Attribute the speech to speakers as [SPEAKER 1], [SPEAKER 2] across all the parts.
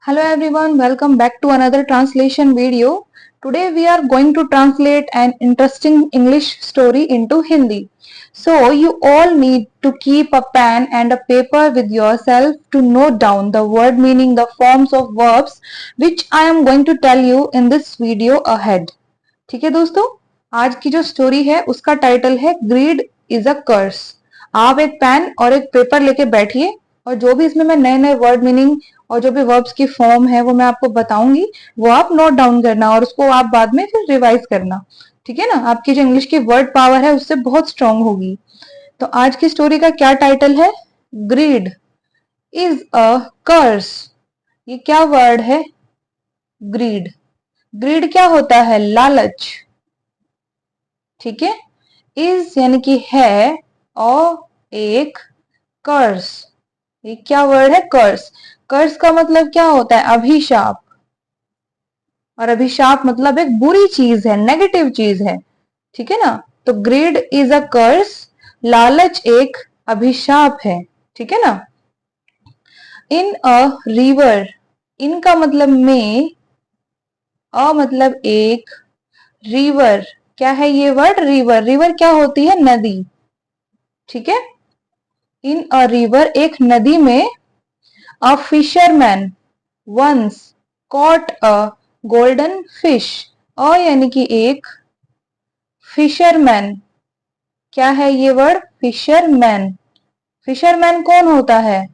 [SPEAKER 1] Hello everyone, welcome back to another translation video. Today we are going to translate an interesting English story into Hindi. So you all need to keep a pen and a paper with yourself to note down the word meaning, the forms of verbs which I am going to tell you in this video ahead. ठीक है दोस्तों, आज की जो story है उसका title है grid is a कर्स। आप एक पेन और एक पेपर लेके बैठिए और जो भी इसमें मैं नए नए वर्ड मीनिंग और जो भी वर्ब्स की फॉर्म है वो मैं आपको बताऊंगी, वो आप नोट डाउन करना और उसको आप बाद में फिर रिवाइज करना। ठीक है ना, आपकी जो इंग्लिश की वर्ड पावर है उससे बहुत स्ट्रांग होगी। तो आज की स्टोरी का क्या टाइटल है? ग्रीड इज अ कर्स। ये क्या वर्ड है? ग्रीड। ग्रीड क्या होता है? लालच। ठीक है, इज यानी कि है और एक कर्स, ये क्या वर्ड है? कर्स। कर्स का मतलब क्या होता है? अभिशाप। और अभिशाप मतलब एक बुरी चीज है, नेगेटिव चीज है। ठीक है ना, तो ग्रीड इज अ कर्स, लालच एक अभिशाप है। ठीक है ना। इन अ रिवर, इन का मतलब में, अ मतलब एक, रिवर क्या है ये वर्ड? रिवर। रिवर क्या होती है? नदी। ठीक है, इन अ रिवर एक नदी में, a fisherman once caught a golden fish. A यानी कि एक, फिशरमैन क्या है ये वर्ड? फिशरमैन। फिशरमैन कौन होता है?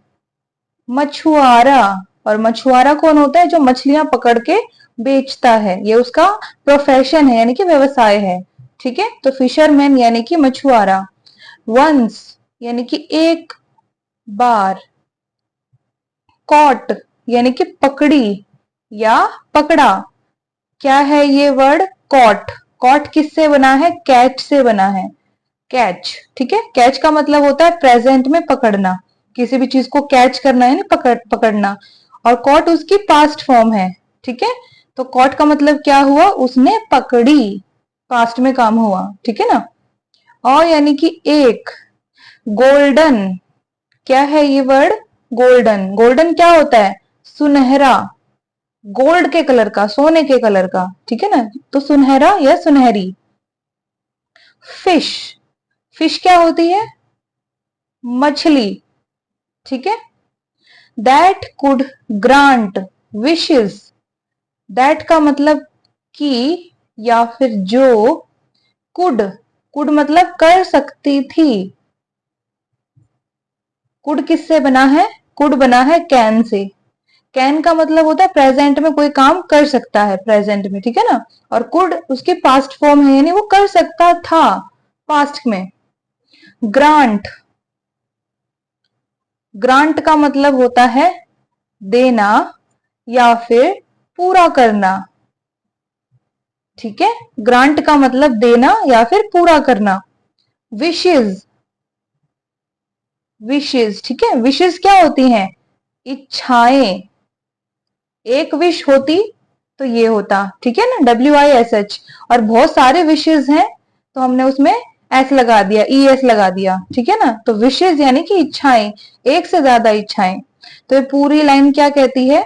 [SPEAKER 1] मछुआरा। और मछुआरा कौन होता है? जो मछलियां पकड़ के बेचता है, ये उसका प्रोफेशन है यानी कि व्यवसाय है। ठीक है, तो फिशरमैन यानी कि मछुआरा। वंस यानी कि एक बार। कॉट यानी कि पकड़ी या पकड़ा। क्या है ये वर्ड? कॉट। कॉट किससे बना है? कैच से बना है। कैच। ठीक है, कैच का मतलब होता है प्रेजेंट में पकड़ना, किसी भी चीज को कैच करना है ना, पकड़ना। और कॉट उसकी पास्ट फॉर्म है। ठीक है, तो कॉट का मतलब क्या हुआ? उसने पकड़ी, पास्ट में काम हुआ। ठीक है ना। और यानी कि एक। गोल्डन, क्या है ये वर्ड? गोल्डन। गोल्डन क्या होता है? सुनहरा, गोल्ड के कलर का, सोने के कलर का। ठीक है ना, तो सुनहरा या सुनहरी। फिश, फिश क्या होती है? मछली। ठीक है, that could grant wishes. That का मतलब कि या फिर जो, कुड, कुड मतलब कर सकती थी। कुड किससे बना है? कुड बना है कैन से। कैन का मतलब होता है प्रेजेंट में कोई काम कर सकता है, प्रेजेंट में। ठीक है ना, और कुड उसकी पास्ट फॉर्म है यानी वो कर सकता था पास्ट में। ग्रांट, ग्रांट का मतलब होता है देना या फिर पूरा करना। ठीक है, ग्रांट का मतलब देना या फिर पूरा करना। Wishes, wishes. ठीक है, विशेज क्या होती हैं? इच्छाएं। एक विश होती तो ये होता। ठीक है ना, WISH। और बहुत सारे विशेज हैं तो हमने उसमें एस लगा दिया, ES लगा दिया। ठीक है ना, तो विशेज यानी कि इच्छाएं, एक से ज्यादा इच्छाएं। तो ये पूरी लाइन क्या कहती है?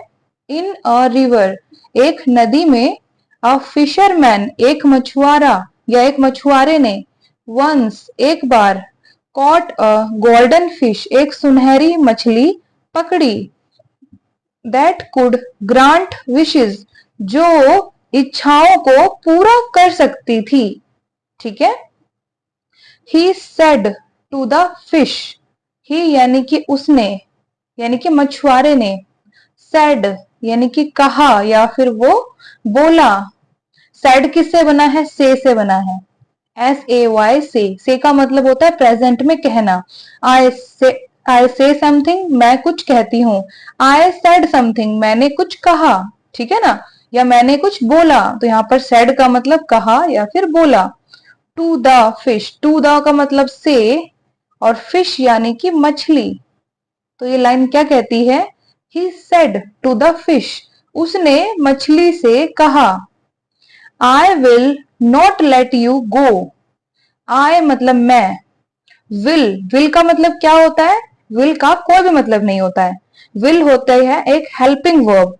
[SPEAKER 1] इन अ रिवर, एक नदी में, अ फिशरमैन एक मछुआरा या एक मछुआरे ने, वंस एक बार, कॉट अ गोल्डन फिश एक सुनहरी मछली पकड़ी। दैट कुड ग्रांट विशेस, जो इच्छाओं को पूरा कर सकती थी। ठीक है, he said to the fish, he यानी कि उसने, यानी कि मछुआरे ने, सेड यानी कि कहा या फिर वो बोला। सेड किससे बना है? से बना है। SAY से का मतलब होता है प्रेजेंट में कहना। आई से समथिंग, मैं कुछ कहती हूँ। आई सेड समथिंग, मैंने कुछ कहा। ठीक है ना, या मैंने कुछ बोला, तो यहाँ पर सेड का मतलब कहा या फिर बोला। To the fish, to the का मतलब से, और फिश यानी कि मछली। तो ये लाइन क्या कहती है? He said to the fish, उसने मछली से कहा, I will not let you go. I मतलब मैं, विल, विल का मतलब क्या होता है? विल का कोई भी मतलब नहीं होता है। विल होता है एक हेल्पिंग वर्ब,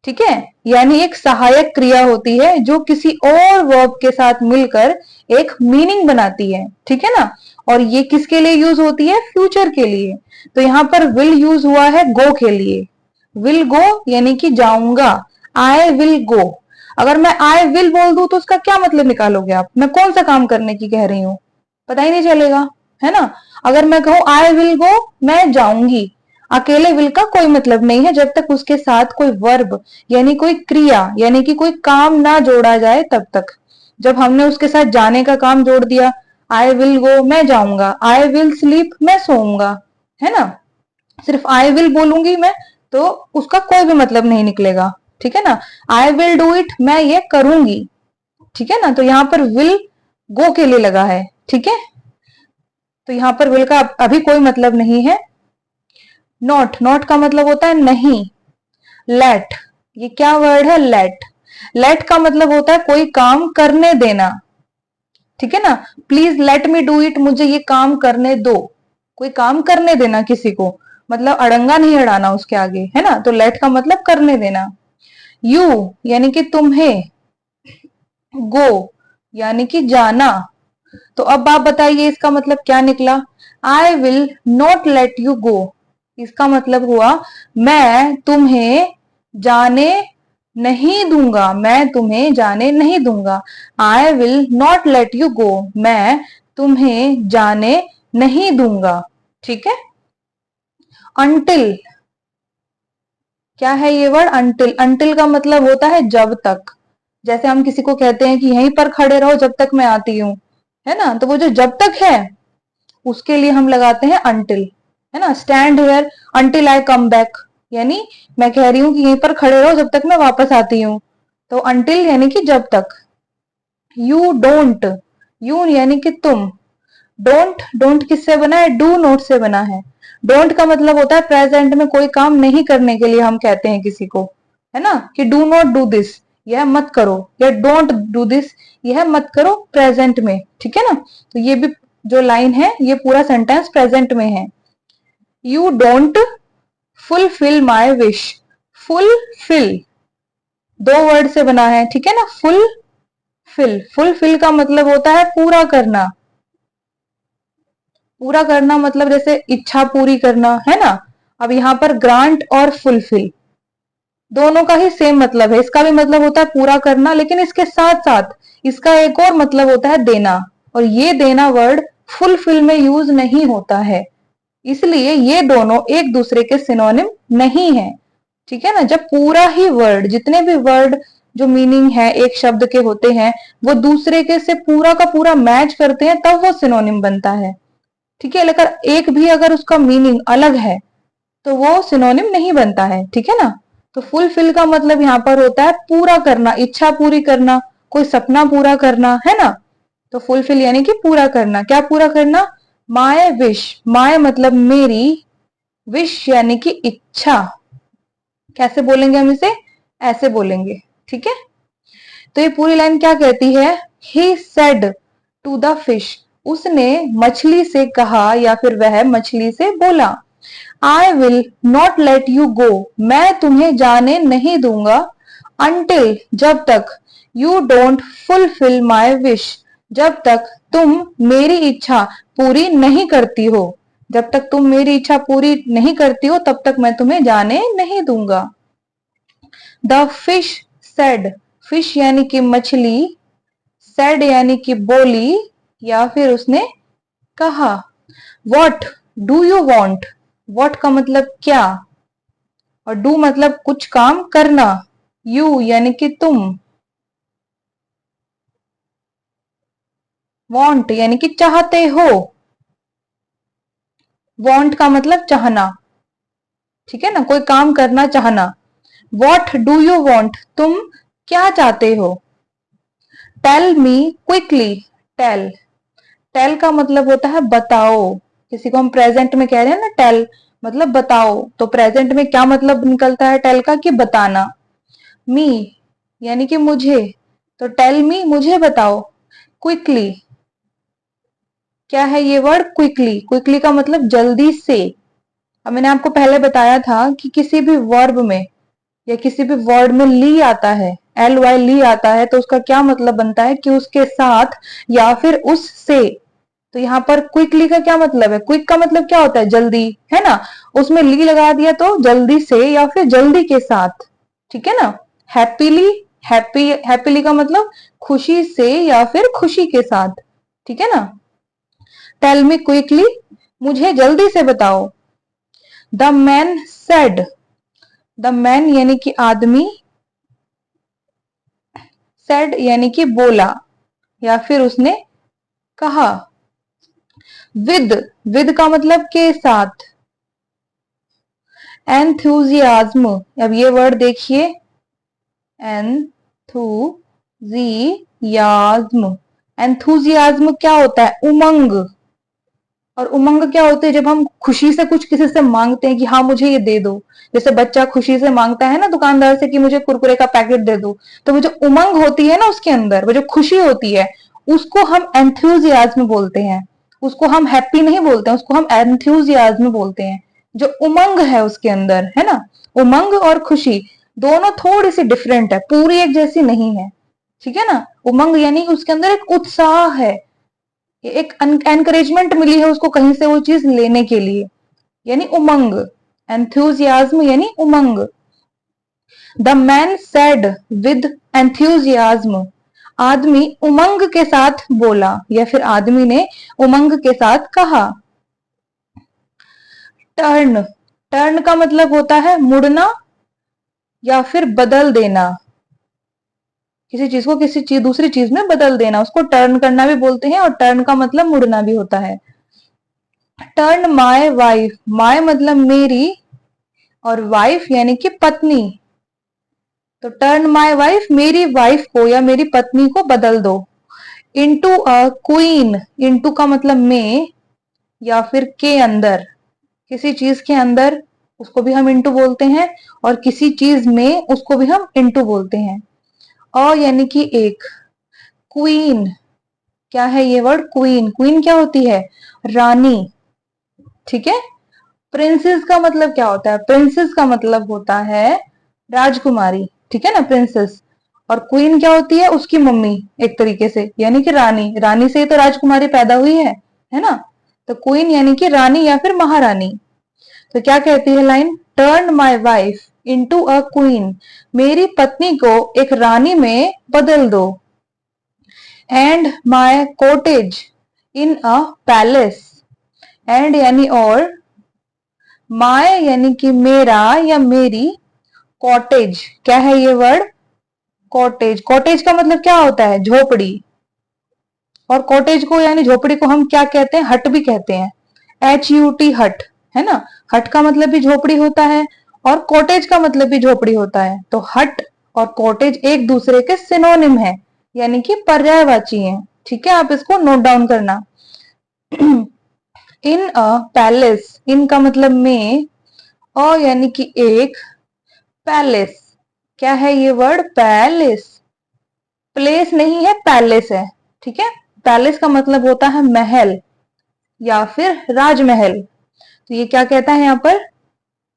[SPEAKER 1] ठीक है, यानी एक सहायक क्रिया होती है जो किसी और वर्ब के साथ मिलकर एक मीनिंग बनाती है, ठीक है ना। और ये किसके लिए यूज होती है? फ्यूचर के लिए। तो यहाँ पर विल यूज हुआ है गो के लिए। विल गो यानी कि जाऊंगा, आई विल गो। अगर मैं आई विल बोल दूं तो उसका क्या मतलब निकालोगे आप? मैं कौन सा काम करने की कह रही हूं? पता ही नहीं चलेगा, है ना। अगर मैं कहूं आई विल गो, मैं जाऊंगी, अकेले विल का कोई मतलब नहीं है जब तक उसके साथ कोई वर्ब यानी कोई क्रिया यानी कि कोई काम ना जोड़ा जाए तब तक। जब हमने उसके साथ जाने का काम जोड़ दिया, आई विल गो मैं जाऊंगा, आई विल स्लीप मैं सोऊंगा, है ना। सिर्फ आई विल बोलूंगी मैं तो उसका कोई भी मतलब नहीं निकलेगा, ठीक है ना। आई विल डू इट मैं ये करूंगी, ठीक है ना। तो यहाँ पर विल गो के लिए लगा है, ठीक है। तो यहाँ पर विल का अभी कोई मतलब नहीं है। नॉट, नॉट का मतलब होता है नहीं। लेट, ये क्या वर्ड है? लेट। लेट का मतलब होता है कोई काम करने देना, ठीक है ना। Please let me do it, मुझे ये काम करने दो। कोई काम करने देना किसी को, मतलब अड़ंगा नहीं अड़ाना उसके आगे, है ना। तो लेट का मतलब करने देना। यू यानी कि तुम्हें, गो यानी कि जाना। तो अब आप बताइए इसका मतलब क्या निकला? आई विल नॉट लेट यू गो, इसका मतलब हुआ मैं तुम्हें जाने नहीं दूंगा, मैं तुम्हें जाने नहीं दूंगा। आई विल नॉट लेट यू गो, मैं तुम्हें जाने नहीं दूंगा, ठीक है। अंटिल, क्या है ये वर्ड? अंटिल। अंटिल का मतलब होता है जब तक। जैसे हम किसी को कहते हैं कि यहीं पर खड़े रहो जब तक मैं आती हूँ, है ना। तो वो जो जब तक है उसके लिए हम लगाते हैं अंटिल, है ना। Stand here until I come back, यानी मैं कह रही हूँ कि यहीं पर खड़े रहो जब तक मैं वापस आती हूँ। तो अंटिल यानी कि जब तक। यू डोंट, यू यानी कि तुम। डोंट, डोंट किससे बना है? डू नॉट से बना है। डोंट का मतलब होता है प्रेजेंट में कोई काम नहीं करने के लिए हम कहते हैं किसी को, है ना, कि डू नॉट डू दिस, यह मत करो, या डोंट डू दिस, यह मत करो, प्रेजेंट में, ठीक है ना। तो ये भी जो लाइन है ये पूरा सेंटेंस प्रेजेंट में है। You don't fulfil my wish. Fulfil दो वर्ड से बना है, ठीक है ना। फुलफिल, फुलफिल का मतलब होता है पूरा करना। पूरा करना मतलब जैसे इच्छा पूरी करना, है ना। अब यहाँ पर ग्रांट और फुलफिल दोनों का ही सेम मतलब है। इसका भी मतलब होता है पूरा करना, लेकिन इसके साथ साथ इसका एक और मतलब होता है देना। और ये देना वर्ड फुलफिल में यूज नहीं होता है, इसलिए ये दोनों एक दूसरे के सिनोनिम नहीं है, ठीक है ना। जब पूरा ही वर्ड, जितने भी वर्ड जो मीनिंग है एक शब्द के होते हैं, वो दूसरे के से पूरा का पूरा मैच करते हैं तब वो सिनोनिम बनता है, ठीक है। लेकिन एक भी अगर उसका मीनिंग अलग है तो वो सिनोनिम नहीं बनता है, ठीक है ना। तो फुलफिल का मतलब यहाँ पर होता है पूरा करना, इच्छा पूरी करना, कोई सपना पूरा करना, है ना। तो फुलफिल यानी कि पूरा करना। क्या पूरा करना? माय विश, माय मतलब मेरी, विश यानी कि इच्छा। कैसे बोलेंगे हम इसे? ऐसे बोलेंगे, ठीक है। तो ये पूरी लाइन क्या कहती है? He said to the fish, उसने मछली से कहा या फिर वह मछली से बोला। आई विल नॉट लेट यू गो, मैं तुम्हें जाने नहीं दूंगा। अंटिल जब तक, you don't fulfil my wish, जब तक तुम मेरी इच्छा पूरी नहीं करती हो। जब तक तुम मेरी इच्छा पूरी नहीं करती हो तब तक मैं तुम्हें जाने नहीं दूंगा। द फिश सेड, फिश यानी कि मछली, सेड यानी कि बोली या फिर उसने कहा। What do you want, what का मतलब क्या, और डू मतलब कुछ काम करना। यू यानी कि तुम, वॉन्ट यानी कि चाहते हो। वॉन्ट का मतलब चाहना, ठीक है ना, कोई काम करना चाहना। वॉट डू यू वॉन्ट, तुम क्या चाहते हो। Tell me quickly, tell, tell का मतलब होता है बताओ। किसी को हम प्रेजेंट में कह रहे हैं ना टेल, मतलब बताओ। तो प्रेजेंट में क्या मतलब निकलता है टेल का? कि बताना। मी यानी कि मुझे, तो टेल मी मुझे बताओ। क्विकली, क्या है ये वर्ड? क्विकली, क्विकली का मतलब जल्दी से। अब मैंने आपको पहले बताया था कि किसी भी वर्ब में या किसी भी वर्ड में ली आता है, एल वाई ली आता है, तो उसका क्या मतलब बनता है कि उसके साथ या फिर उससे। तो यहाँ पर क्विकली का क्या मतलब है? क्विक का मतलब क्या होता है? जल्दी, है ना। उसमें ली लगा दिया तो जल्दी से या फिर जल्दी के साथ, ठीक है ना। हैप्पीली, हैप्पीली का मतलब खुशी से या फिर खुशी के साथ, ठीक है ना। टेल मी क्विकली, मुझे जल्दी से बताओ। The man said, the man यानी कि आदमी, सेड यानी कि बोला या फिर उसने कहा। विद, विद का मतलब के साथ। एंथुजियाज्म, अब ये वर्ड देखिए, एंथुजियाज्म, एंथुजियाज्म क्या होता है? उमंग। और उमंग क्या होती है? जब हम खुशी से कुछ किसी से मांगते हैं कि हाँ मुझे ये दे दो, जैसे बच्चा खुशी से मांगता है ना दुकानदार से कि मुझे कुरकुरे का पैकेट दे दो, तो वो जो उमंग होती है ना उसके अंदर, वो जो खुशी होती है, उसको हम एंथुजियाज्म बोलते हैं। उसको हम हैप्पी नहीं बोलते हैं, उसको हम एंथुजियाज्म बोलते हैं। जो उमंग है उसके अंदर, है ना। उमंग और खुशी दोनों थोड़ी सी डिफरेंट है, पूरी एक जैसी नहीं है, ठीक है ना। उमंग यानी उसके अंदर एक उत्साह है, एक एनकरेजमेंट मिली है उसको कहीं से वो चीज लेने के लिए, यानी उमंग। एंथुजियाज्म यानी उमंग। The man said with enthusiasm, आदमी उमंग के साथ बोला या फिर आदमी ने उमंग के साथ कहा। टर्न, टर्न का मतलब होता है मुड़ना या फिर बदल देना, किसी चीज को किसी चीज दूसरी चीज में बदल देना, उसको टर्न करना भी बोलते हैं, और टर्न का मतलब मुड़ना भी होता है। टर्न माय वाइफ, माय मतलब मेरी, और वाइफ यानी कि पत्नी। तो टर्न माय वाइफ, मेरी वाइफ को या मेरी पत्नी को बदल दो। इनटू अ क्वीन, इनटू का मतलब में या फिर के अंदर, किसी चीज के अंदर उसको भी हम इनटू बोलते हैं, और किसी चीज में उसको भी हम इनटू बोलते हैं। और यानी कि एक, क्वीन, क्या है ये वर्ड? क्वीन, क्वीन क्या होती है? रानी, ठीक है। प्रिंसेस का मतलब क्या होता है? प्रिंसेस का मतलब होता है राजकुमारी, ठीक है ना, प्रिंसेस। और क्वीन क्या होती है? उसकी मम्मी, एक तरीके से, यानी कि रानी, रानी से ही तो राजकुमारी पैदा हुई है ना। तो क्वीन यानी कि रानी या फिर महारानी। तो क्या कहती है line? Turn my wife into a queen, मेरी पत्नी को एक रानी में बदल दो। And my cottage in a palace, and यानी और, माय यानी कि मेरा या मेरी, कॉटेज, क्या है ये वर्ड? कॉटेज, कॉटेज का मतलब क्या होता है? झोपड़ी। और कॉटेज को यानी झोपड़ी को हम क्या कहते हैं? हट भी कहते हैं, HUT, हट, है ना। हट का मतलब भी झोपड़ी होता है, और कॉटेज का मतलब भी झोपड़ी होता है। तो हट और कॉटेज एक दूसरे के सिनोनिम है, यानी कि पर्यायवाची है, ठीक है। आप इसको नोट डाउन करना। इन अ पैलेस, इन का मतलब में, और यानी कि एक, पैलेस, क्या है ये वर्ड? पैलेस, प्लेस नहीं है, पैलेस है, ठीक है। पैलेस का मतलब होता है महल या फिर राजमहल। तो ये क्या कहता है यहाँ पर?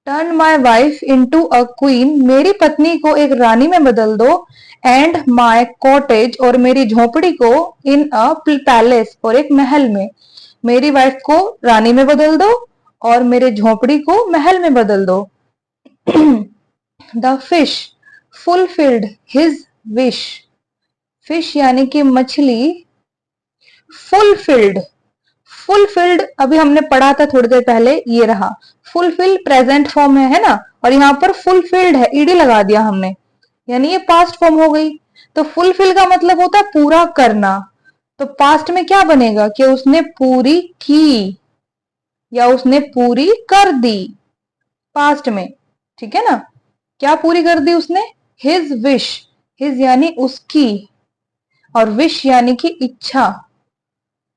[SPEAKER 1] Turn my wife into a queen, मेरी पत्नी को एक रानी में बदल दो। एंड माई कॉटेज, और मेरी झोपड़ी को, इन अ पैलेस, और एक महल में। मेरी वाइफ को रानी में बदल दो और मेरे झोपड़ी को महल में बदल दो। The fish fulfilled his wish, fish यानी कि मछली, फुलफिल्ड, फुलफिल्ड अभी हमने पढ़ा था थोड़ी देर पहले, ये रहा। फुलफिल प्रेजेंट फॉर्म है ना, और यहाँ पर फुलफिल्ड है, ईडी लगा दिया हमने, यानी ये पास्ट फॉर्म हो गई। तो फुलफिल का मतलब होता है पूरा करना। तो पास्ट में क्या बनेगा? कि उसने पूरी की या उसने पूरी कर दी, पास्ट में, ठीक है ना। क्या पूरी कर दी उसने? हिज विश, हिज यानी उसकी, और विश यानी कि इच्छा।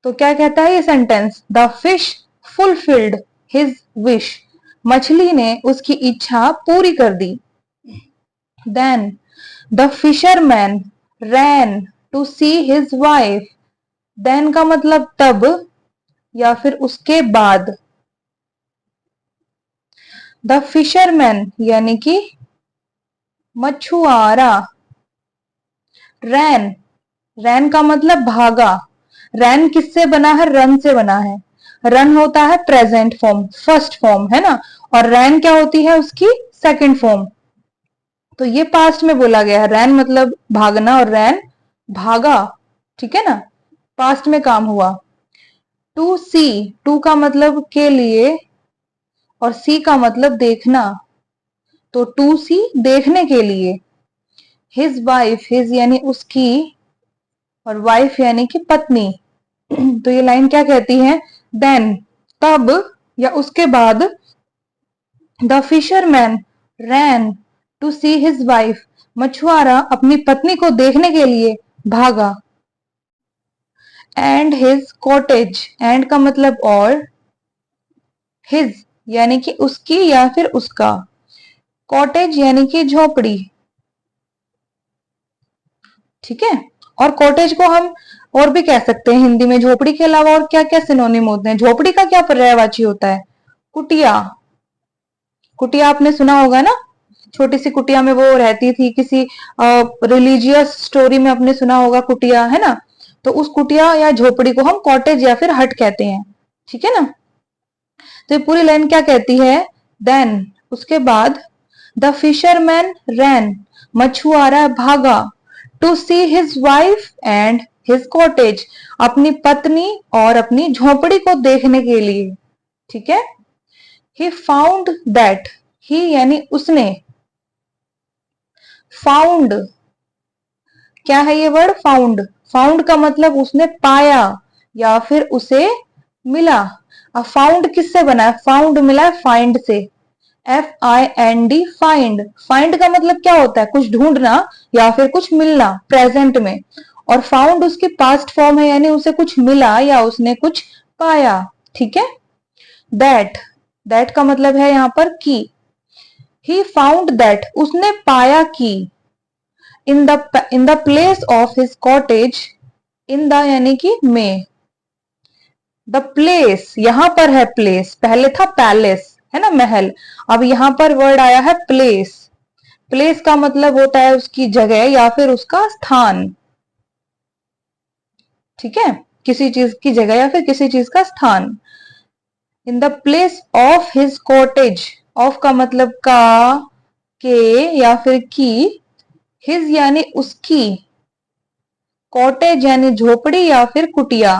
[SPEAKER 1] तो क्या कहता है ये sentence? The fish fulfilled his wish, मछली ने उसकी इच्छा पूरी कर दी। Then the fisherman ran to see his wife, then का मतलब तब या फिर उसके बाद। द फिशरमैन यानी कि मछुआरा। रैन, रैन का मतलब भागा। रैन किससे बना है? रन से बना है। रन होता है प्रेजेंट फॉर्म, फर्स्ट फॉर्म है ना, और रैन क्या होती है? उसकी सेकंड फॉर्म। तो ये पास्ट में बोला गया है। रैन मतलब भागना और रैन भागा, ठीक है ना, पास्ट में काम हुआ। टू सी, टू का मतलब के लिए और सी का मतलब देखना, तो टू सी देखने के लिए। हिज वाइफ, हिज यानी उसकी और वाइफ यानी कि पत्नी। तो ये लाइन क्या कहती है? देन, तब या उसके बाद, the fisherman ran to see his wife, मछुआरा अपनी पत्नी को देखने के लिए भागा। एंड हिज कॉटेज, एंड का मतलब और, हिज यानी कि उसकी या फिर उसका, कॉटेज यानी कि झोपड़ी, ठीक है। और कॉटेज को हम और भी कह सकते हैं हिंदी में। झोपड़ी के अलावा और क्या क्या सिनोनिम होते हैं? झोपड़ी का क्या पर्यायवाची होता है? कुटिया। कुटिया आपने सुना होगा ना, छोटी सी कुटिया में वो रहती थी। किसी रिलीजियस स्टोरी में आपने सुना होगा कुटिया, है ना। तो उस कुटिया या झोपड़ी को हम कॉटेज या फिर हट कहते हैं, ठीक है ना। तो ये पूरी लाइन क्या कहती है? देन, उसके बाद, द फिशरमैन रैन, मछुआरा भागा, to see his wife and his cottage, अपनी पत्नी और अपनी झोपड़ी को देखने के लिए, ठीक है। ही फाउंड दैट, ही यानी उसने, फाउंड क्या है ये वर्ड? फाउंड। फाउंड का मतलब उसने पाया या फिर उसे मिला। अब फाउंड किससे बना है? फाउंड मिला है फाइंड से, FIND, फाइंड। फाइंड का मतलब क्या होता है? कुछ ढूंढना या फिर कुछ मिलना प्रेजेंट में। और फाउंड उसकी पास्ट फॉर्म है, यानी उसे कुछ मिला या उसने कुछ पाया, ठीक है। दैट, दैट का मतलब है यहां पर की। ही फाउंड दैट, उसने पाया कि, in the place of his cottage, in the यानी कि में, द प्लेस यहां पर है प्लेस, पहले था पैलेस है ना, महल। अब यहां पर वर्ड आया है प्लेस। प्लेस का मतलब होता है उसकी जगह या फिर उसका स्थान, ठीक है, किसी चीज की जगह या फिर किसी चीज का स्थान। In the place of his cottage, of का मतलब का, के या फिर की, हिज यानी उसकी, कॉटेज यानी झोपड़ी या फिर कुटिया,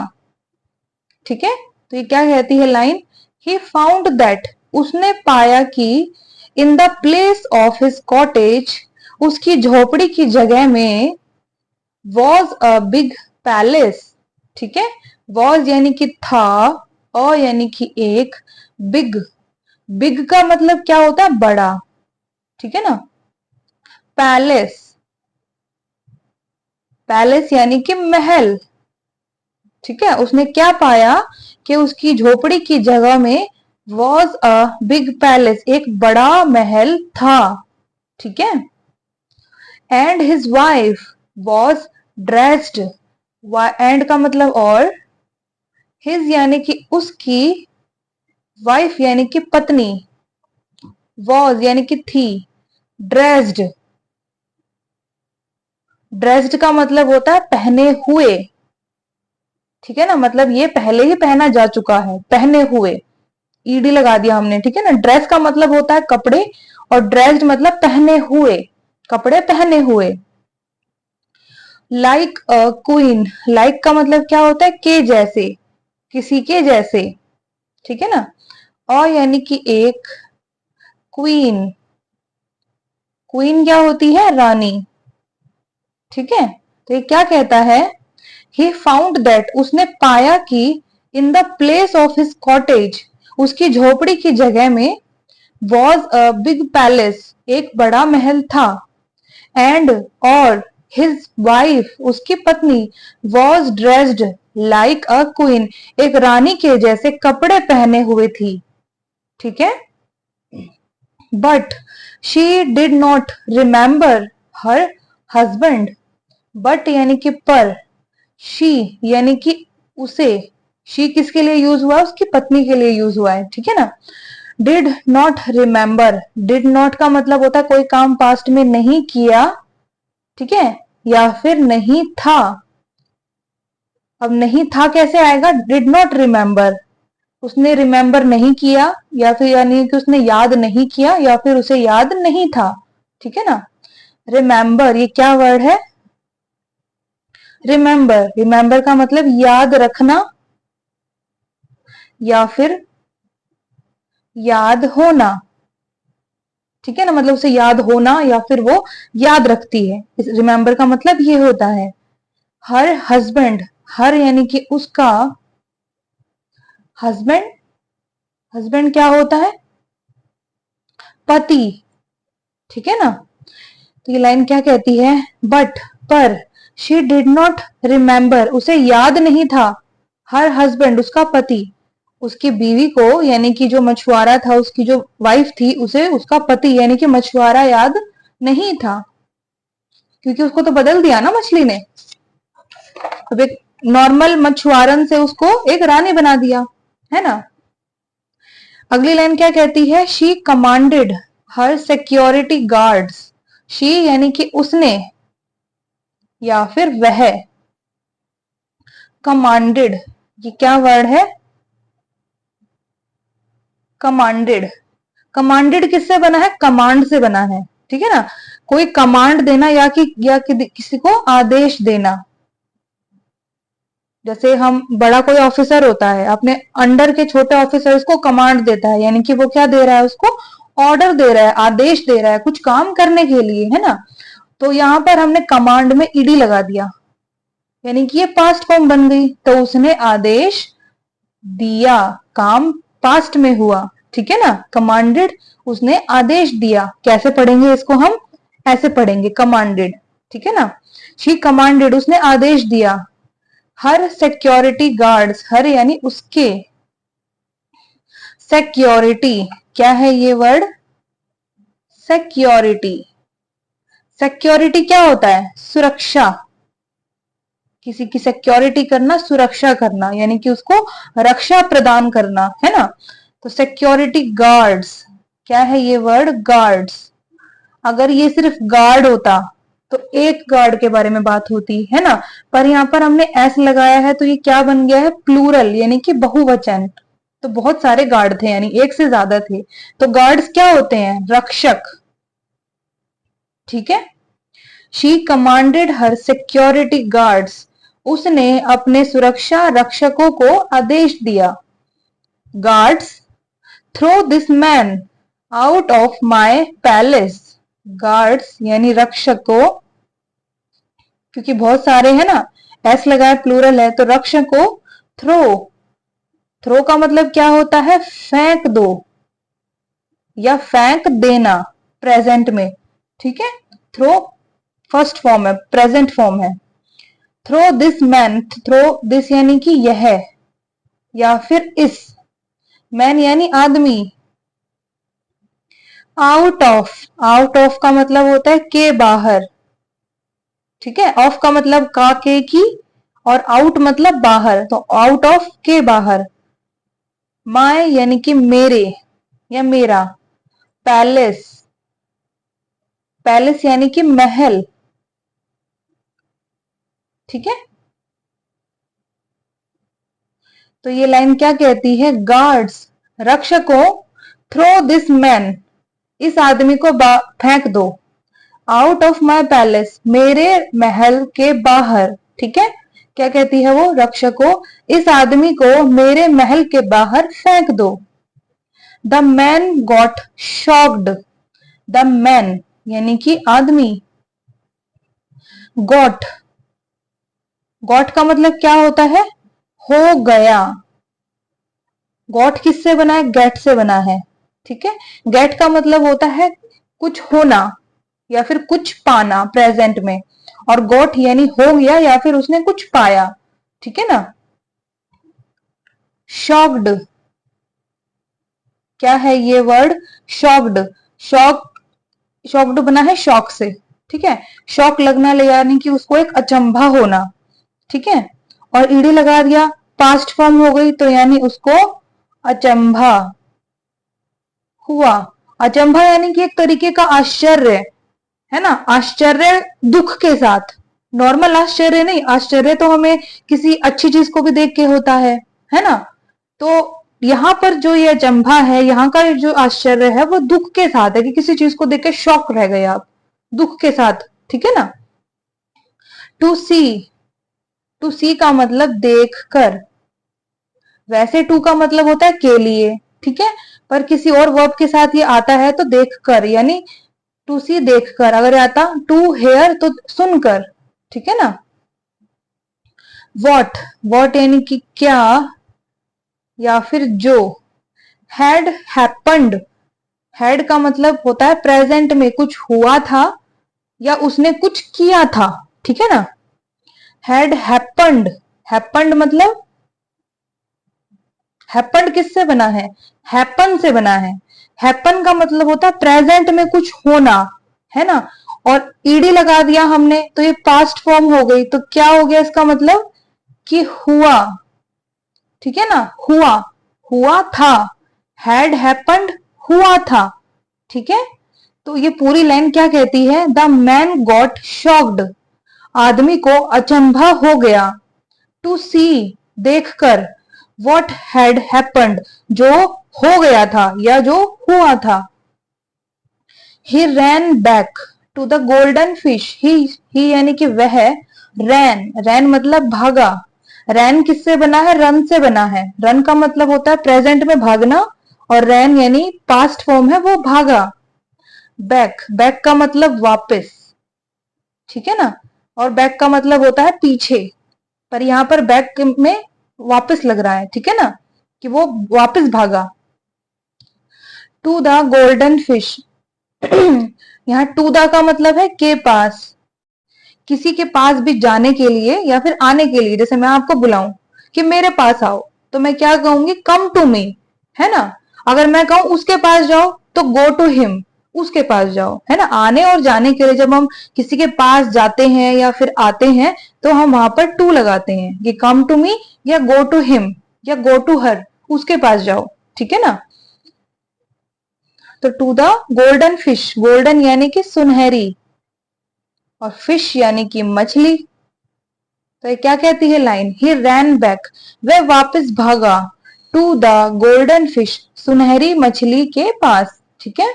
[SPEAKER 1] ठीक है। तो ये क्या कहती है लाइन? ही फाउंड दैट, उसने पाया कि, in the place of his cottage, उसकी झोपड़ी की जगह में, वॉज अ बिग पैलेस, ठीक है। वॉज यानी कि था, और यानी कि एक, बिग, बिग का मतलब क्या होता है? बड़ा, ठीक है ना। पैलेस, पैलेस यानी कि महल, ठीक है। उसने क्या पाया कि उसकी झोपड़ी की जगह में, वॉज अ बिग पैलेस, एक बड़ा महल था, ठीक है। And his wife was dressed, and का मतलब और, हिज यानी कि उसकी, वाइफ यानी कि पत्नी, वॉज यानी कि थी, ड्रेस्ड, ड्रेस्ड का मतलब होता है पहने हुए, ठीक है ना, मतलब ये पहले ही पहना जा चुका है, पहने हुए, ईडी लगा दिया हमने, ठीक है ना। ड्रेस का मतलब होता है कपड़े, और ड्रेस्ड मतलब पहने हुए, कपड़े पहने हुए। लाइक अ क्वीन, लाइक का मतलब क्या होता है? के जैसे, किसी के जैसे, ठीक है ना। और यानी कि एक, क्वीन, क्वीन क्या होती है? रानी, ठीक है। तो ये क्या कहता है? ही फाउंड दैट, उसने पाया कि, in the place of his cottage, उसकी झोपड़ी की जगह में, वॉज अ बिग पैलेस, एक बड़ा महल था। एंड और, हिज वाइफ उसकी पत्नी, was dressed like a queen, एक रानी के जैसे कपड़े पहने हुए थी, ठीक है। But she did not remember her husband, but यानी कि पर, शी यानी कि उसे, शी किसके लिए यूज हुआ? उसकी पत्नी के लिए यूज हुआ है, ठीक है ना। Did not remember, did not का मतलब होता है कोई काम पास्ट में नहीं किया, ठीक है, या फिर नहीं था। अब नहीं था कैसे आएगा, डिड नॉट रिमेंबर, उसने रिमेंबर नहीं किया, या फिर यानी कि उसने याद नहीं किया, या फिर उसे याद नहीं था, ठीक है ना। रिमेंबर ये क्या वर्ड है, रिमेंबर, रिमेंबर का मतलब याद रखना या फिर याद होना, ठीक है ना, मतलब उसे याद होना या फिर वो याद रखती है, इस रिमेंबर का मतलब ये होता है। हर हस्बैंड, हर यानी कि उसका, हस्बैंड, हस्बैंड क्या होता है, पति, ठीक है ना। तो ये लाइन क्या कहती है, बट पर शी डिड नॉट रिमेंबर, उसे याद नहीं था, हर हस्बैंड उसका पति, उसकी बीवी को यानी कि जो मछुआरा था, उसकी जो वाइफ थी, उसे उसका पति यानी कि मछुआरा याद नहीं था, क्योंकि उसको तो बदल दिया ना मछली ने। अब एक नॉर्मल मछुआरन से उसको एक रानी बना दिया, है ना। अगली लाइन क्या कहती है, she commanded her security guards, she यानी कि उसने या फिर वह, कमांडेड ये क्या वर्ड है, कमांडेड, कमांडेड किससे बना है, कमांड से बना है, ठीक है ना। कोई कमांड देना किसी को आदेश देना, जैसे हम बड़ा कोई ऑफिसर होता है, अपने अंडर के छोटे ऑफिसर्स को कमांड देता है, यानी कि वो क्या दे रहा है, उसको ऑर्डर दे रहा है, आदेश दे रहा है कुछ काम करने के लिए, है ना। तो यहां पर हमने कमांड में ईडी लगा दिया, यानी कि ये पास्ट फॉर्म बन गई, तो उसने आदेश दिया, काम पास्ट में हुआ, ठीक है ना। कमांडेड उसने आदेश दिया, कैसे पढ़ेंगे इसको हम, ऐसे पढ़ेंगे कमांडेड, ठीक है ना। शी कमांडेड उसने आदेश दिया, हर सिक्योरिटी गार्ड्स, हर यानी उसके, सिक्योरिटी क्या है ये वर्ड, सिक्योरिटी, सिक्योरिटी क्या होता है, सुरक्षा, किसी की सिक्योरिटी करना, सुरक्षा करना, यानी कि उसको रक्षा प्रदान करना, है ना। तो सिक्योरिटी गार्ड्स क्या है ये वर्ड, गार्ड्स। अगर ये सिर्फ गार्ड होता तो एक गार्ड के बारे में बात होती है ना, पर यहाँ पर हमने एस लगाया है तो ये क्या बन गया है, प्लूरल यानी कि बहुवचन। तो बहुत सारे गार्ड थे, यानी एक से ज्यादा थे। तो गार्ड्स क्या होते हैं, रक्षक, ठीक है। She commanded her security guards, उसने अपने सुरक्षा रक्षकों को आदेश दिया, guards throw this man out of my palace, guards यानी रक्षकों, क्योंकि बहुत सारे है ना, एस लगाए प्लूरल है, तो रक्षकों, थ्रो, थ्रो का मतलब क्या होता है, फेंक दो या फेंक देना, प्रेजेंट में, ठीक है। थ्रो फर्स्ट फॉर्म है, प्रेजेंट फॉर्म है। Throw this man, throw this यानी कि यह या फिर इस, मैन यानी आदमी, आउट ऑफ, आउट ऑफ का मतलब होता है के बाहर, ठीक है। ऑफ का मतलब का के की, और आउट मतलब बाहर, तो आउट ऑफ के बाहर। माय यानी कि मेरे या मेरा, पैलेस, पैलेस यानी कि महल, ठीक है। तो ये लाइन क्या कहती है, गार्ड्स रक्षकों, थ्रो दिस मैन इस आदमी को फेंक दो, आउट ऑफ माई पैलेस मेरे महल के बाहर, ठीक है। क्या कहती है वो, रक्षकों इस आदमी को मेरे महल के बाहर फेंक दो। The man got shocked, the man यानी कि आदमी, गॉट, गॉट का मतलब क्या होता है, हो गया, गॉट किससे बना है, गेट से बना है, ठीक है। गेट का मतलब होता है कुछ होना या फिर कुछ पाना प्रेजेंट में, और गॉट यानी हो गया या फिर उसने कुछ पाया, ठीक है ना। शॉक्ड क्या है ये वर्ड, शॉक्ड, शॉक, शॉक्ड बना है शॉक से, ठीक है। शॉक लगना ले यानी कि उसको एक अचंभा होना, ठीक है। और ईडी लगा दिया, पास्ट फॉर्म हो गई, तो यानी उसको अचंभा, हुआ। अचंभा यानी कि एक तरीके का आश्चर्य, है ना, आश्चर्य दुख के साथ। नॉर्मल आश्चर्य नहीं, आश्चर्य तो हमें किसी अच्छी चीज को भी देख के होता है ना। तो यहाँ पर जो ये अचंभा है, यहाँ का जो आश्चर्य है वो दुख के साथ है, कि किसी चीज को देख के शॉक रह गए आप, दुख के साथ, ठीक है ना। टू सी, टू सी का मतलब देख कर। वैसे टू का मतलब होता है के लिए, ठीक है, पर किसी और वर्ब के साथ ये आता है तो देख कर, यानी टू सी देख कर। अगर आता टू हेयर तो सुनकर, ठीक है ना। वॉट, वॉट यानी कि क्या या फिर जो। हैड हैपन्ड, हैड का मतलब होता है प्रेजेंट में कुछ हुआ था या उसने कुछ किया था, ठीक है ना। हैड हैपन्ड, हैपन्ड मतलब, हैपन्ड किससे बना है, हैपन से बना है। हैपन का मतलब होता है प्रेजेंट में कुछ होना, है ना। और ईडी लगा दिया हमने तो ये पास्ट फॉर्म हो गई, तो क्या हो गया इसका मतलब कि हुआ, ठीक है ना। हुआ, हुआ था, हैड हैपन्ड, हुआ था, ठीक है। तो ये पूरी लाइन क्या कहती है, द मैन गॉट शॉक्ड, आदमी को अचंभा हो गया, टू सी देखकर, वॉट हैड हैपन्ड जो हो गया था या जो हुआ था। He ran back to the golden fish, he यानी कि वह, रैन, रैन मतलब भागा। रैन किससे बना है, रन से बना है। रन का मतलब होता है प्रेजेंट में भागना, और रैन यानी पास्ट फॉर्म है, वो भागा। बैक, बैक का मतलब वापस, ठीक है ना। और बैक का मतलब होता है पीछे, पर यहां पर बैक में वापस लग रहा है, ठीक है ना, कि वो वापस भागा। टू द गोल्डन फिश, यहाँ टू द का मतलब है के पास, किसी के पास भी जाने के लिए या फिर आने के लिए। जैसे मैं आपको बुलाऊं कि मेरे पास आओ, तो मैं क्या कहूंगी, कम टू मी, है ना। अगर मैं कहूं उसके पास जाओ तो गो टू हिम, उसके पास जाओ, है ना। आने और जाने के लिए जब हम किसी के पास जाते हैं या फिर आते हैं तो हम वहां पर टू लगाते हैं, कि कम टू मी या गो टू हिम या गो टू हर, उसके पास जाओ, ठीक है ना। तो to the golden fish, golden यानी कि सुनहरी, और फिश यानी कि मछली। तो ये क्या कहती है लाइन, ही रैन बैक, वह वापस भागा, टू द गोल्डन फिश, सुनहरी मछली के पास, ठीक है।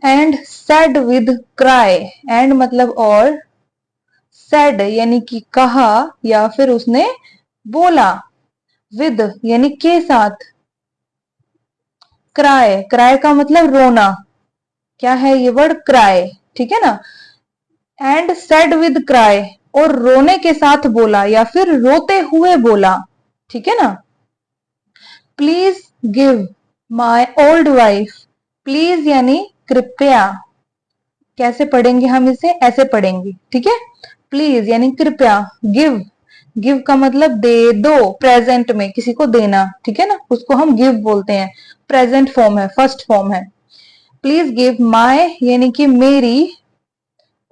[SPEAKER 1] And said with cry, and मतलब और, सेड यानी कि कहा या फिर उसने बोला, विद यानी के साथ, क्राई, क्राई का मतलब रोना, क्या है ये वर्ड, क्राई, ठीक है ना। एंड सेड विद क्राई, और रोने के साथ बोला या फिर रोते हुए बोला, ठीक है ना। Please give my old wife, please यानी कृपया, कैसे पढ़ेंगे हम इसे, ऐसे पढ़ेंगे, ठीक है। प्लीज यानी कृपया, गिव, गिव का मतलब दे दो, प्रेजेंट में किसी को देना, ठीक है ना, उसको हम गिव बोलते हैं। प्रेजेंट फॉर्म है, फर्स्ट फॉर्म है। प्लीज गिव माई यानी कि मेरी,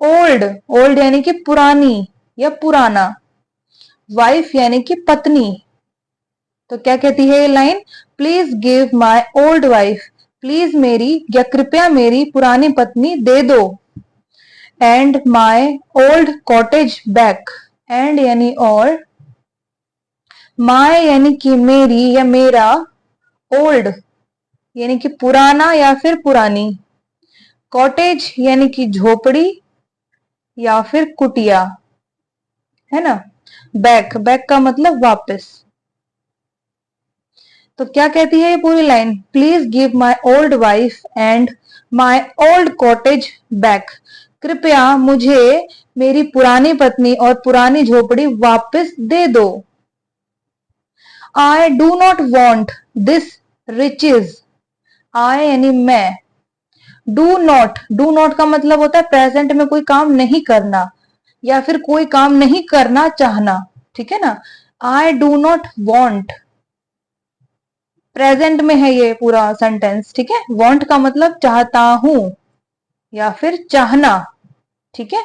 [SPEAKER 1] ओल्ड, ओल्ड यानी कि पुरानी या पुराना, वाइफ यानी कि पत्नी। तो क्या कहती है ये line, please give my old wife, please मेरी या कृपया मेरी पुरानी पत्नी दे दो। And my old cottage back, and यानी और, माई यानी कि मेरी या मेरा, ओल्ड यानी कि पुराना या फिर पुरानी, कॉटेज यानी कि झोपड़ी या फिर कुटिया, है ना। बैक, बैक का मतलब वापस। तो क्या कहती है ये पूरी line, please give my old wife and my old cottage back, कृपया मुझे मेरी पुरानी पत्नी और पुरानी झोपड़ी वापस दे दो। I do not want this riches, I यानी मैं, डू नॉट, डू नॉट का मतलब होता है प्रेजेंट में कोई काम नहीं करना या फिर कोई काम नहीं करना चाहना, ठीक है ना। आई डू नॉट वॉन्ट, प्रेजेंट में है ये पूरा सेंटेंस, ठीक है। वॉन्ट का मतलब चाहता हूं या फिर चाहना, ठीक है।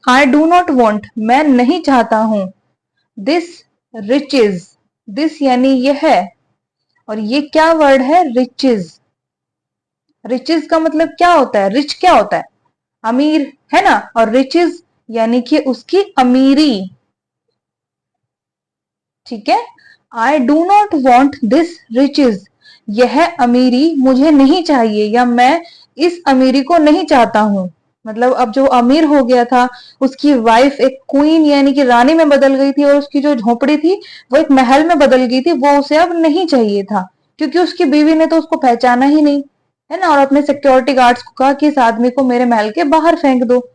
[SPEAKER 1] आई डू नॉट वॉन्ट, मैं नहीं चाहता हूं, दिस रिचेज, दिस यानी यह है, और ये क्या वर्ड है? रिचेस। रिचेस का मतलब क्या होता है? रिच क्या होता है? अमीर, है ना। और रिचेस यानी कि उसकी अमीरी। ठीक है। I do not want this riches, यह अमीरी मुझे नहीं चाहिए, या मैं इस अमीरी को नहीं चाहता हूं। मतलब अब जो अमीर हो गया था, उसकी वाइफ एक क्वीन यानी कि रानी में बदल गई थी, और उसकी जो झोपड़ी थी वो एक महल में बदल गई थी, वो उसे अब नहीं चाहिए था, क्योंकि उसकी बीवी ने तो उसको पहचाना ही नहीं, है ना। और अपने सिक्योरिटी गार्ड्स को कहा कि इस आदमी को मेरे महल के बाहर फेंक दो,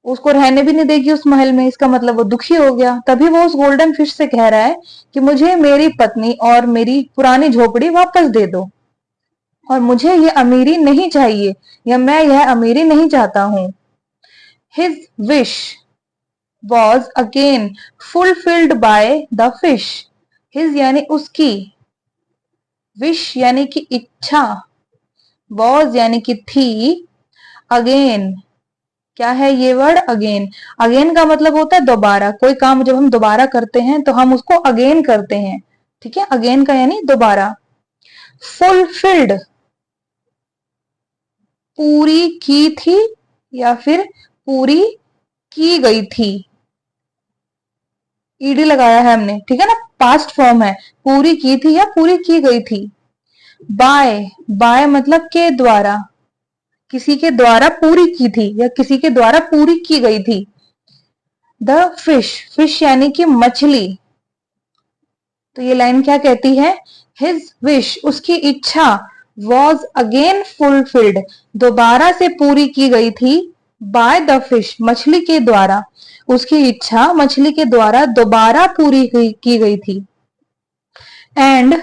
[SPEAKER 1] उसको रहने भी नहीं देगी उस महल में। इसका मतलब वो दुखी हो गया। तभी वो उस गोल्डन फिश से कह रहा है कि मुझे मेरी पत्नी और मेरी पुरानी झोपड़ी वापस दे दो, और मुझे ये अमीरी नहीं चाहिए, या मैं यह अमीरी नहीं चाहता हूं। His wish was again fulfilled by the fish. His यानी उसकी, विश यानी कि इच्छा, वॉज यानी कि थी, अगेन क्या है ये वर्ड? अगेन। अगेन का मतलब होता है दोबारा। कोई काम जब हम दोबारा करते हैं तो हम उसको अगेन करते हैं। ठीक है, अगेन का यानी दोबारा। फुलफिल्ड, पूरी की थी या फिर पूरी की गई थी। ईडी लगाया है हमने, ठीक है ना, पास्ट फॉर्म है। पूरी की थी या पूरी की गई थी। बाय, बाय मतलब के द्वारा, किसी के द्वारा पूरी की थी या किसी के द्वारा पूरी की गई थी। द फिश, फिश यानी कि मछली। तो ये लाइन क्या कहती है? हिज विश, उसकी इच्छा, वॉज अगेन फुलफिल्ड, दोबारा से पूरी की गई थी, बाय द फिश, मछली के द्वारा। उसकी इच्छा मछली के द्वारा दोबारा पूरी की गई थी। And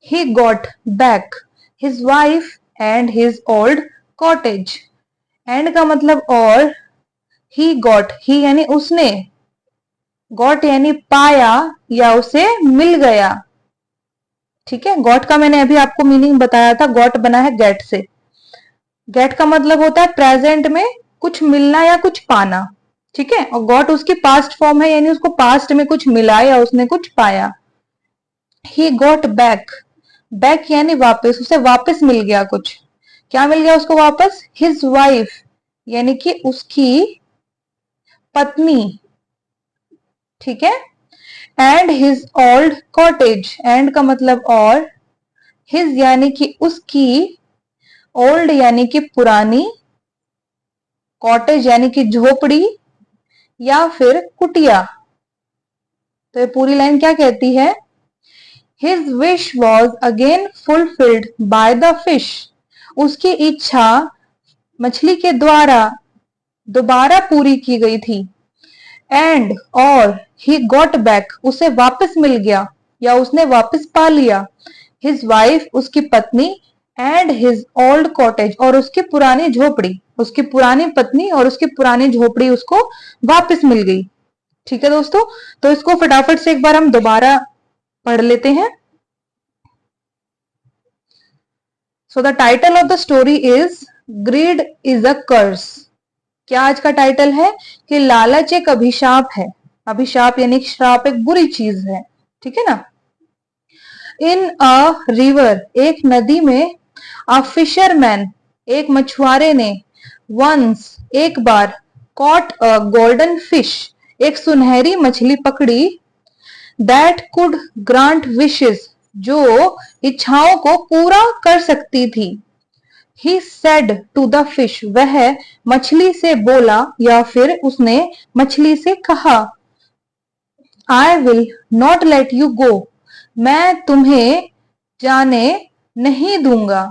[SPEAKER 1] he got back his wife and his old cottage. And का मतलब और, ही गॉट, ही यानी उसने, गॉट यानी पाया या उसे मिल गया। ठीक है, गॉट का मैंने अभी आपको मीनिंग बताया था, गॉट बना है गेट से। गेट का मतलब होता है प्रेजेंट में कुछ मिलना या कुछ पाना। ठीक है, और गॉट उसकी पास्ट फॉर्म है, यानी उसको पास्ट में कुछ मिला या उसने कुछ पाया। ही गॉट बैक, बैक यानी वापस, उसे वापस मिल गया कुछ। क्या मिल गया उसको वापस? हिज वाइफ यानी कि उसकी पत्नी। ठीक है, and his old cottage, and का मतलब और, हिज यानी कि उसकी, ओल्ड यानी कि पुरानी, कॉटेज यानी कि झोपड़ी या फिर कुटिया। तो ये पूरी लाइन क्या कहती है? His wish was again fulfilled by the fish, उसकी इच्छा मछली के द्वारा दोबारा पूरी की गई थी। एंड और, ही गॉट बैक, उसे वापस मिल गया या उसने वापस पा लिया, हिज वाइफ, उसकी पत्नी, एंड हिज ओल्ड कॉटेज, और उसकी पुरानी झोपड़ी, उसकी पुरानी पत्नी और उसकी पुरानी झोपड़ी उसको वापस मिल गई। ठीक है दोस्तों, तो इसको फटाफट से एक बार हम दोबारा पढ़ लेते हैं। So the title of the story is greed is a curse. क्या आज का टाइटल है? कि लालच एक अभिशाप है। अभिशाप यानी श्राप एक बुरी चीज है। ठीक है ना। इन अ रिवर, एक नदी में, अ फिशरमैन, एक मछुआरे ने, वंस, एक बार, कॉट अ गोल्डन फिश, एक सुनहरी मछली पकड़ी, दैट कुड ग्रांट विशेस, जो इच्छाओं को पूरा कर सकती थी। He said to the fish, वह मछली से बोला या फिर उसने मछली से कहा, I will not let you गो, मैं तुम्हें जाने नहीं दूंगा,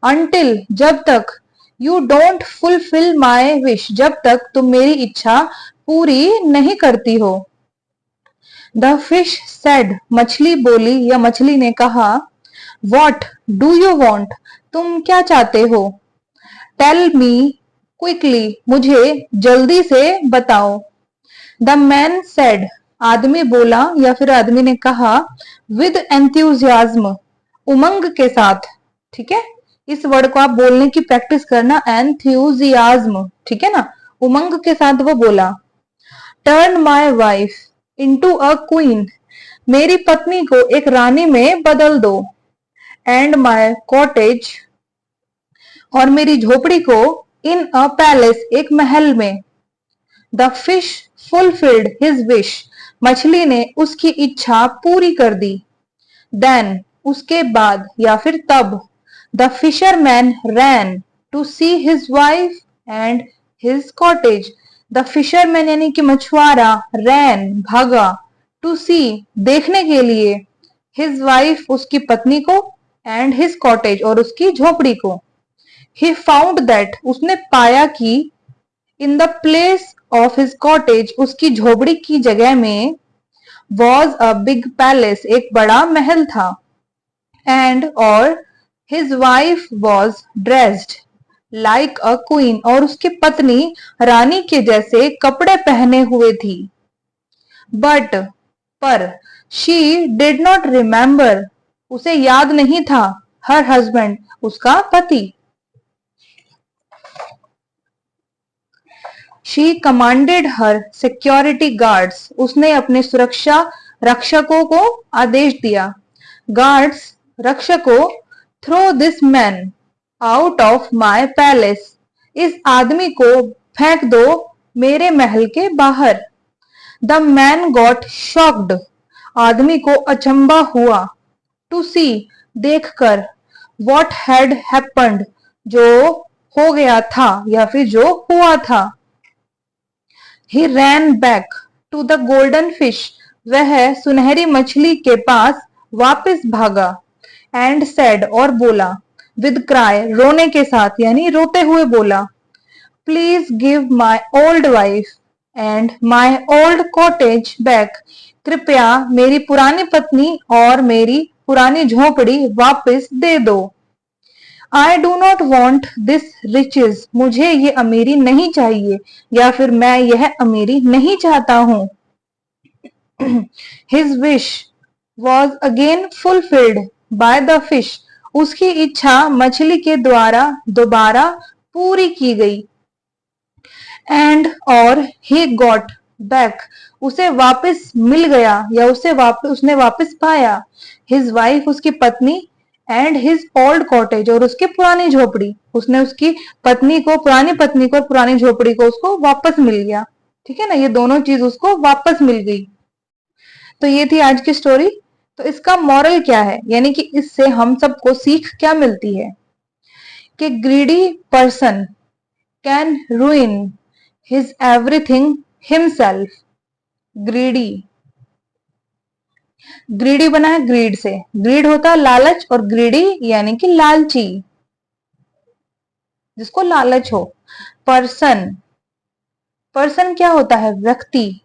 [SPEAKER 1] अंटिल, जब तक, you don't fulfil my wish, जब तक तुम मेरी इच्छा पूरी नहीं करती हो। द फिश सेड, मछली बोली या मछली ने कहा, वॉट डू यू वॉन्ट, तुम क्या चाहते हो। टेल मी क्विकली, मुझे जल्दी से बताओ। द मैन सेड, आदमी बोला या फिर आदमी ने कहा, विद एंथ्यूजियाज्म, उमंग के साथ। ठीक है, इस वर्ड को आप बोलने की प्रैक्टिस करना, एंथ्यूजियाज्म। ठीक है ना, उमंग के साथ वो बोला। Turn my wife into a queen, मेरी पत्नी को एक रानी में बदल दो। एंड माई कॉटेज, और मेरी झोपड़ी को इन अ पैलेस, एक महल में। The fish fulfilled his wish, मछली ने उसकी इच्छा पूरी कर दी। देन, उसके बाद या फिर तब, the fisherman ran to see his wife and his cottage. The fisherman यानी कि मछुआरा, रैन भागा, टू सी देखने के लिए, हिज वाइफ उसकी पत्नी को, एंड हिज कॉटेज और उसकी झोपड़ी को। ही फाउंड दैट, उसने पाया कि, in the place of his cottage, उसकी झोपड़ी की जगह में, वॉज अ बिग पैलेस, एक बड़ा महल था। एंड और his wife was dressed like a queen, और उसकी पत्नी रानी के जैसे कपड़े पहने हुए थी। बट, पर, शी डिड नॉट रिमेंबर, उसे याद नहीं था, हर हस्बैंड, उसका पति। She commanded her security guards, उसने अपने सुरक्षा रक्षकों को आदेश दिया। गार्ड्स, रक्षकों, throw this man out of my palace, इस आदमी को फेंक दो मेरे महल के बाहर। द मैन गॉट शॉक्ड, आदमी को अचंबा हुआ। टू सी, देखकर, वॉट हैड हैपेंड, जो हो गया था या फिर जो हुआ था। He ran back to the golden fish, वह सुनहरी मछली के पास वापस भागा। एंड said, और बोला, with cry, रोने के साथ यानी रोते हुए बोला, please give my old wife and my old cottage back, कृपया मेरी पुरानी पत्नी और मेरी पुरानी झोपड़ी वापस दे दो। I do not want this riches, मुझे ये अमीरी नहीं चाहिए या फिर मैं यह अमीरी नहीं चाहता हूं। His wish was again fulfilled by the fish, उसकी इच्छा मछली के द्वारा दोबारा पूरी की गई। एंड और ही गॉट बैक, उसे वापस मिल गया या उसने वापस पाया। हिज वाइफ, उसकी पत्नी, एंड हिज ओल्ड कॉटेज, और उसकी पुरानी झोपड़ी, उसने उसकी पत्नी को, पुरानी पत्नी को और पुरानी झोपड़ी को उसको वापस मिल गया। ठीक है ना, ये दोनों चीज उसको वापस मिल गई। तो ये थी आज की स्टोरी। तो इसका मॉरल क्या है, यानी कि इससे हम सबको सीख क्या मिलती है कि greedy person can ruin his everything himself। Greedy, greedy बना है ग्रीड से, ग्रीड होता है लालच, और ग्रीडी यानी कि लालची, जिसको लालच हो। पर्सन, पर्सन क्या होता है, व्यक्ति।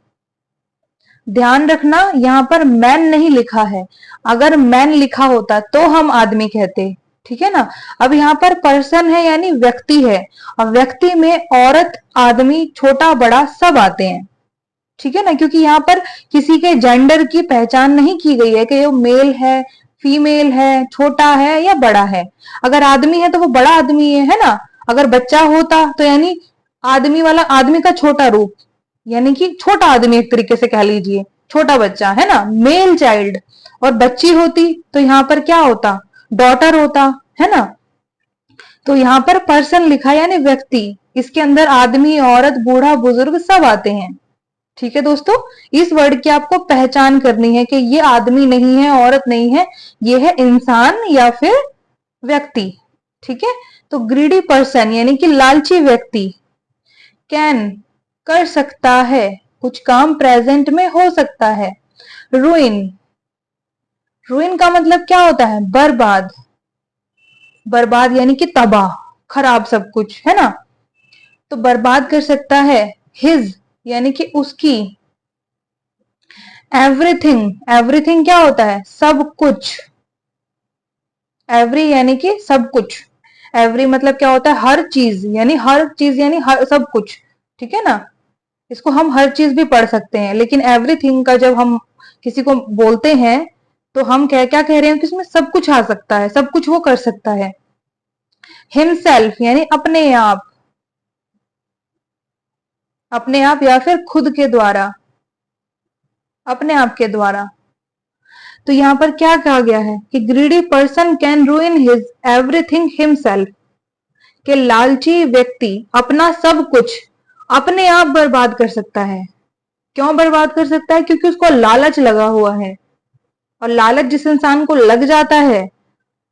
[SPEAKER 1] ध्यान रखना यहां पर मैन नहीं लिखा है, अगर मैन लिखा होता तो हम आदमी कहते, ठीक है ना। अब यहाँ पर पर्सन है यानी व्यक्ति है, और व्यक्ति में औरत, आदमी, छोटा बड़ा सब आते हैं, ठीक है ना, क्योंकि यहाँ पर किसी के जेंडर की पहचान नहीं की गई है कि वो मेल है, फीमेल है, छोटा है या बड़ा है। अगर आदमी है तो वो बड़ा आदमी है ना। अगर बच्चा होता तो यानी आदमी वाला, आदमी का छोटा रूप, यानी कि छोटा आदमी, एक तरीके से कह लीजिए छोटा बच्चा है ना, मेल चाइल्ड। और बच्ची होती तो यहाँ पर क्या होता, डॉटर होता है ना। तो यहाँ पर पर्सन लिखा यानी व्यक्ति, इसके अंदर आदमी, औरत, बूढ़ा, बुजुर्ग सब आते हैं। ठीक है दोस्तों, इस वर्ड की आपको पहचान करनी है कि ये आदमी नहीं है, औरत नहीं है, ये है इंसान या फिर व्यक्ति। ठीक है, तो ग्रीडी पर्सन यानी कि लालची व्यक्ति, कैन कर सकता है, कुछ काम प्रेजेंट में हो सकता है। रुइन, रुइन का मतलब क्या होता है, बर्बाद, बर्बाद यानी कि तबाह, खराब सब कुछ है ना, तो बर्बाद कर सकता है। हिज यानी कि उसकी। एवरीथिंग, एवरीथिंग क्या होता है, सब कुछ। एवरी यानी कि सब कुछ, एवरी मतलब क्या होता है, हर चीज, यानी हर चीज यानी हर सब कुछ, ठीक है ना। इसको हम हर चीज भी पढ़ सकते हैं, लेकिन एवरीथिंग का जब हम किसी को बोलते हैं तो हम क्या कह रहे हैं कि इसमें सब कुछ आ सकता है, सब कुछ वो कर सकता है। हिमसेल्फ यानी अपने आप, अपने आप या फिर खुद के द्वारा, अपने आप के द्वारा। तो यहाँ पर क्या कहा गया है कि greedy person can रूइन his everything himself, कि लालची व्यक्ति अपना सब कुछ अपने आप बर्बाद कर सकता है। क्यों बर्बाद कर सकता है? क्योंकि उसको लालच लगा हुआ है। और लालच जिस इंसान को लग जाता है,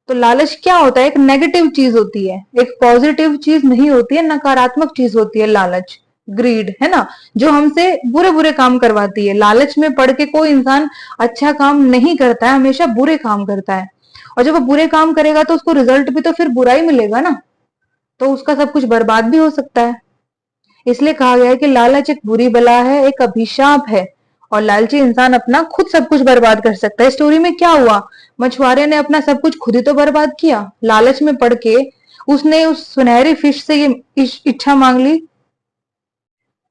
[SPEAKER 1] तो लालच क्या होता है? एक नेगेटिव चीज होती है, एक पॉजिटिव चीज नहीं होती है, नकारात्मक चीज होती है लालच, ग्रीड, है ना, जो हमसे बुरे बुरे काम करवाती है। लालच में पड़ के कोई इंसान अच्छा काम नहीं करता है, हमेशा बुरे काम करता है। और जब वो बुरे काम करेगा तो उसको रिजल्ट भी तो फिर बुरा ही मिलेगा ना, तो उसका सब कुछ बर्बाद भी हो सकता है। इसलिए कहा गया है कि लालच एक बुरी बला है, एक अभिशाप है, और लालची इंसान अपना खुद सब कुछ बर्बाद कर सकता है। स्टोरी में क्या हुआ? मछुआरे ने अपना सब कुछ खुद ही तो बर्बाद किया। लालच में पड़ के उसने उस सुनहरी फिश से ये इच्छा मांग ली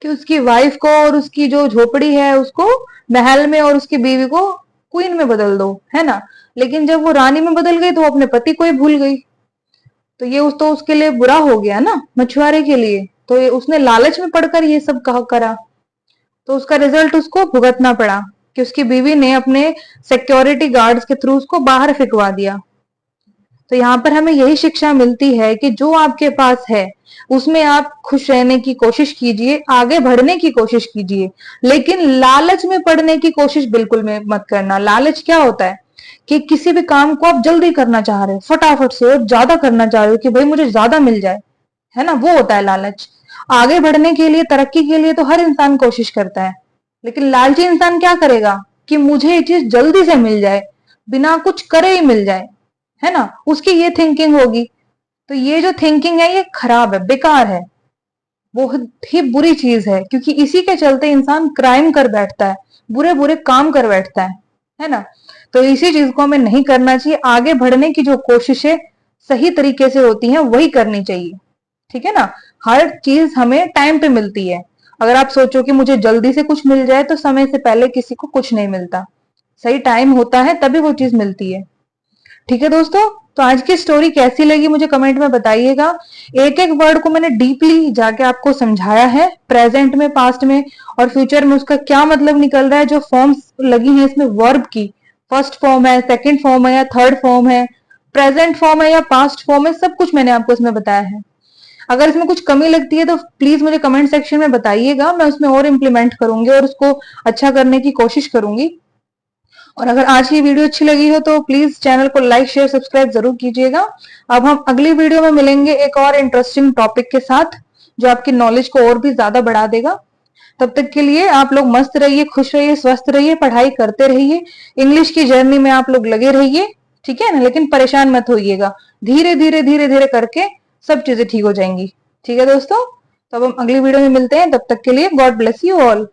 [SPEAKER 1] कि उसकी वाइफ को और उसकी जो झोपड़ी है उसको महल में, और उसकी बीवी को क्वीन में बदल दो, है ना। लेकिन जब वो रानी में बदल गई तो वो अपने पति को ही भूल गई। तो ये तो उसके लिए बुरा हो गया ना, मछुआरे के लिए। तो ये उसने लालच में पड़कर ये सब करा, तो उसका रिजल्ट उसको भुगतना पड़ा कि उसकी बीवी ने अपने सिक्योरिटी गार्ड्स के थ्रू उसको बाहर फेंकवा दिया। तो यहाँ पर हमें यही शिक्षा मिलती है कि जो आपके पास है उसमें आप खुश रहने की कोशिश कीजिए, आगे बढ़ने की कोशिश कीजिए, लेकिन लालच में पड़ने की कोशिश बिल्कुल में मत करना। लालच क्या होता है कि किसी भी काम को आप जल्दी करना चाह रहे हो, फटाफट से, और ज्यादा करना चाह रहे हो कि भाई मुझे ज्यादा मिल जाए, है ना, वो होता है लालच। आगे बढ़ने के लिए, तरक्की के लिए तो हर इंसान कोशिश करता है, लेकिन लालची इंसान क्या करेगा कि मुझे ये चीज जल्दी से मिल जाए, बिना कुछ करे ही मिल जाए, है ना, उसकी ये थिंकिंग होगी। तो ये जो थिंकिंग है ये खराब है, बेकार है, बहुत ही बुरी चीज है, क्योंकि इसी के चलते इंसान क्राइम कर बैठता है, बुरे बुरे काम कर बैठता है ना। तो इसी चीज को हमें नहीं करना चाहिए। आगे बढ़ने की जो कोशिशें सही तरीके से होती हैं वही करनी चाहिए, ठीक है ना। हर चीज हमें टाइम पे मिलती है। अगर आप सोचो कि मुझे जल्दी से कुछ मिल जाए, तो समय से पहले किसी को कुछ नहीं मिलता। सही टाइम होता है तभी वो चीज मिलती है। ठीक है दोस्तों, तो आज की स्टोरी कैसी लगी मुझे कमेंट में बताइएगा। एक एक वर्ड को मैंने डीपली जाके आपको समझाया है, प्रेजेंट में, पास्ट में और फ्यूचर में उसका क्या मतलब निकल रहा है। जो फॉर्म्स लगी हैं इसमें वर्ब की, फर्स्ट फॉर्म है, सेकंड फॉर्म है या थर्ड फॉर्म है, प्रेजेंट फॉर्म है या पास्ट फॉर्म है, सब कुछ मैंने आपको इसमें बताया है। अगर इसमें कुछ कमी लगती है तो प्लीज मुझे कमेंट सेक्शन में बताइएगा, मैं उसमें और इम्प्लीमेंट करूंगी और उसको अच्छा करने की कोशिश करूंगी। और अगर आज की वीडियो अच्छी लगी हो तो प्लीज चैनल को लाइक शेयर सब्सक्राइब जरूर कीजिएगा। अब हम अगली वीडियो में मिलेंगे एक और इंटरेस्टिंग टॉपिक के साथ, जो आपकी नॉलेज को और भी ज्यादा बढ़ा देगा। तब तक के लिए आप लोग मस्त रहिए, खुश रहिए, स्वस्थ रहिए, पढ़ाई करते रहिए, इंग्लिश की जर्नी में आप लोग लगे रहिए, ठीक है ना। लेकिन परेशान मत होइएगा, धीरे धीरे धीरे धीरे करके सब चीजें ठीक हो जाएंगी। ठीक है दोस्तों, तो अब हम अगली वीडियो में मिलते हैं, तब तक के लिए गॉड ब्लेस यू ऑल।